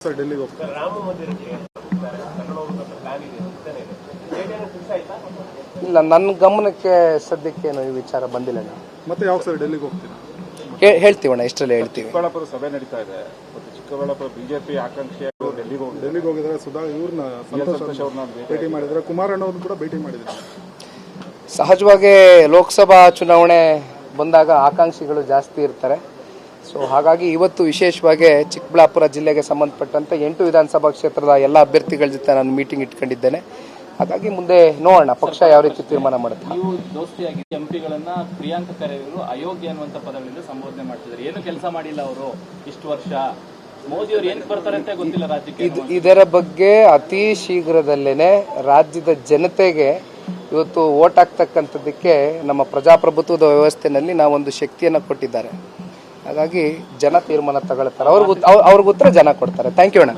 Sir ಡೆಲ್ಲಿಗೆ ಹೋಗ್ತಾರೆ. ರಾಮ ಮಂದಿರಕ್ಕೆ ಪ್ಲಾನ್ ಇದೆ. ಇಲ್ಲ, ನನ್ನ ಗಮನಕ್ಕೆ ಸದ್ಯಕ್ಕೇನು ಈ ವಿಚಾರ ಬಂದಿಲ್ಲ. ಮತ್ತೆ ಯಾವ ಸರ್ ಡೆಲ್ಲಿಗೆ ಹೋಗ್ತೀರಾ? ಹೇಳ್ತೀವಣ್ಣ, ಇಷ್ಟರಲ್ಲಿ ಹೇಳ್ತೀವಿ. ಚಿಕ್ಕಬಳ್ಳಾಪುರ ಸಭೆ ನಡೀತಾ ಇದೆ ಮತ್ತು ಚಿಕ್ಕಬಳ್ಳಾಪುರ ಬಿಜೆಪಿ ಆಕಾಂಕ್ಷಿಗಳು ಡೆಲ್ಲಿಗೆ ಹೋಗಿದ್ದಾರೆ. ಸುಧಾ ಇವ್ರನ್ನ ಸಂತೋಷ್ ಅವ್ರನ್ನ ಭೇಟಿ ಮಾಡಿದ್ರೆ, ಕುಮಾರಣ್ಣ ಅವ್ರನ್ನ ಕೂಡ ಭೇಟಿ ಮಾಡಿದ್ರು. ಸಹಜವಾಗಿ ಲೋಕಸಭಾ ಚುನಾವಣೆ ಬಂದಾಗ ಆಕಾಂಕ್ಷಿಗಳು ಜಾಸ್ತಿ ಇರ್ತಾರೆ. ಸೊ ಹಾಗಾಗಿ ಇವತ್ತು ವಿಶೇಷವಾಗಿ ಚಿಕ್ಕಬಳ್ಳಾಪುರ ಜಿಲ್ಲೆಗೆ ಸಂಬಂಧಪಟ್ಟಂತೆ 8 ವಿಧಾನಸಭಾ ಕ್ಷೇತ್ರದ ಎಲ್ಲ ಅಭ್ಯರ್ಥಿಗಳ ಜೊತೆ ನಾನು ಮೀಟಿಂಗ್ ಇಟ್ಕೊಂಡಿದ್ದೇನೆ. ಹಾಗಾಗಿ ಮುಂದೆ ನೋಡೋಣ ಪಕ್ಷ ಯಾವ ರೀತಿ ತೀರ್ಮಾನ ಮಾಡುತ್ತೆ. ನೀವು ದೋಸ್ತಿಯಾಗಿ ಎಂಪಿಗಳನ್ನ ಪ್ರಿಯಾಂಕ ಖರ್ಗೆ ಅಯೋಗ್ಯ ಅನ್ನುವಂತ ಪದಗಳಿಂದ ಸಂಬೋಧನೆ ಮಾಡ್ತಿದ್ದಾರೆ. ಏನು ಕೆಲಸ ಮಾಡಿಲ್ಲ ಅವರು ಇಷ್ಟು ವರ್ಷ. ಮೋದಿ ಅವರು ಏನ್ ಬರ್ತಾರೆ ಅಂತ ಗೊತ್ತಿಲ್ಲ ರಾಜ್ಯಕ್ಕೆ. ಇದರ ಬಗ್ಗೆ ಅತಿ ಶೀಘ್ರದಲ್ಲೇನೆ ರಾಜ್ಯದ ಜನತೆಗೆ ಇವತ್ತು ವೋಟ್ ಹಾಕ್ತಕ್ಕಂಥದ್ದಕ್ಕೆ ನಮ್ಮ ಪ್ರಜಾಪ್ರಭುತ್ವದ ವ್ಯವಸ್ಥೆಯಲ್ಲಿ ನಾವೊಂದು ಶಕ್ತಿಯನ್ನು ಕೊಟ್ಟಿದ್ದಾರೆ. ಹಾಗಾಗಿ ಜನ ತೀರ್ಮಾನ ತಗೊಳ್ತಾರೆ. ಅವ್ರಿಗೆ ಉತ್ತರ ಜನ ಕೊಡ್ತಾರೆ. ಥ್ಯಾಂಕ್ ಯು ಅಣ್ಣ.